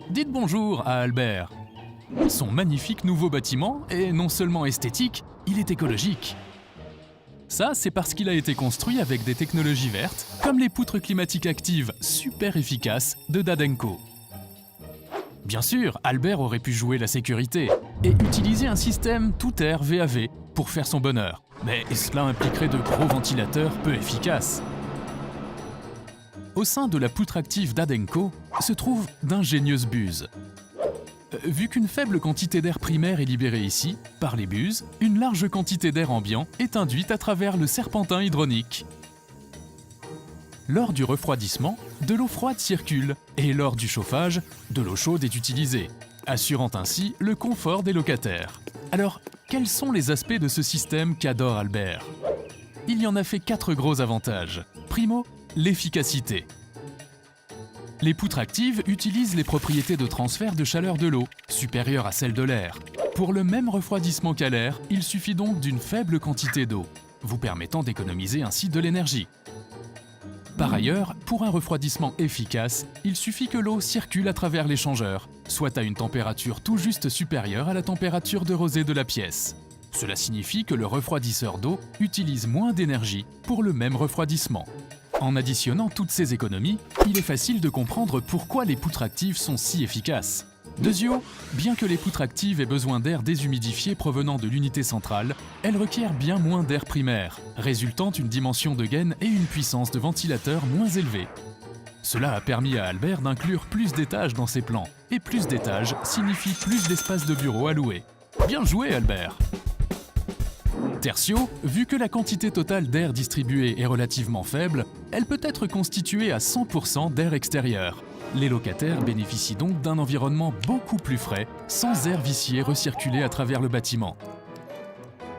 Dites bonjour à Albert. Son magnifique nouveau bâtiment est non seulement esthétique, il est écologique. Ça, c'est parce qu'il a été construit avec des technologies vertes, comme les poutres climatiques actives super efficaces de Dadenko. Bien sûr, Albert aurait pu jouer la sécurité et utiliser un système tout-air VAV pour faire son bonheur, mais cela impliquerait de gros ventilateurs peu efficaces. Au sein de la poutre active Dadenko se trouvent d'ingénieuses buses. Vu qu'une faible quantité d'air primaire est libérée ici, par les buses, une large quantité d'air ambiant est induite à travers le serpentin hydronique. Lors du refroidissement, de l'eau froide circule et lors du chauffage, de l'eau chaude est utilisée, assurant ainsi le confort des locataires. Alors, quels sont les aspects de ce système qu'adore Albert? Il y en a fait 4 gros avantages. Primo, l'efficacité. Les poutres actives utilisent les propriétés de transfert de chaleur de l'eau, supérieures à celles de l'air. Pour le même refroidissement qu'à l'air, il suffit donc d'une faible quantité d'eau, vous permettant d'économiser ainsi de l'énergie. Par ailleurs, pour un refroidissement efficace, il suffit que l'eau circule à travers l'échangeur, soit à une température tout juste supérieure à la température de rosée de la pièce. Cela signifie que le refroidisseur d'eau utilise moins d'énergie pour le même refroidissement. En additionnant toutes ces économies, il est facile de comprendre pourquoi les poutres actives sont si efficaces. Deuxièmement, bien que les poutres actives aient besoin d'air déshumidifié provenant de l'unité centrale, elles requièrent bien moins d'air primaire, résultant d'une dimension de gaine et une puissance de ventilateur moins élevée. Cela a permis à Albert d'inclure plus d'étages dans ses plans, et plus d'étages signifie plus d'espace de bureau alloué. Bien joué, Albert! Tertio, vu que la quantité totale d'air distribué est relativement faible, elle peut être constituée à 100% d'air extérieur. Les locataires bénéficient donc d'un environnement beaucoup plus frais, sans air vicié recirculé à travers le bâtiment.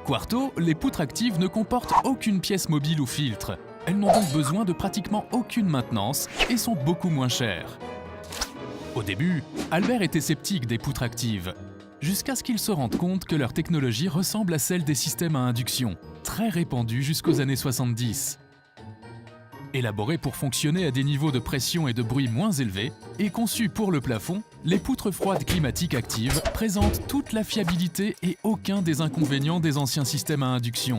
Quarto, les poutres actives ne comportent aucune pièce mobile ou filtre. Elles n'ont donc besoin de pratiquement aucune maintenance et sont beaucoup moins chères. Au début, Albert était sceptique des poutres actives, jusqu'à ce qu'il se rende compte que leur technologie ressemble à celle des systèmes à induction, très répandus jusqu'aux années 70. Élaborées pour fonctionner à des niveaux de pression et de bruit moins élevés, et conçues pour le plafond, les poutres froides climatiques actives présentent toute la fiabilité et aucun des inconvénients des anciens systèmes à induction.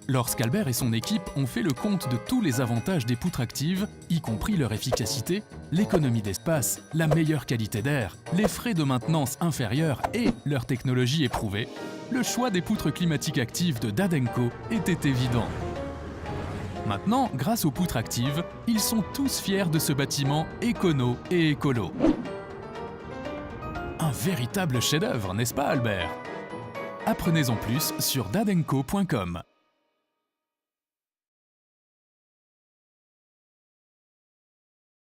Lorsqu'Albert et son équipe ont fait le compte de tous les avantages des poutres actives, y compris leur efficacité, l'économie d'espace, la meilleure qualité d'air, les frais de maintenance inférieurs et leur technologie éprouvée, le choix des poutres climatiques actives de Dadenko était évident. Maintenant, grâce aux poutres actives, ils sont tous fiers de ce bâtiment écono et écolo. Un véritable chef-d'œuvre, n'est-ce pas Albert? Apprenez-en plus sur dadenko.com.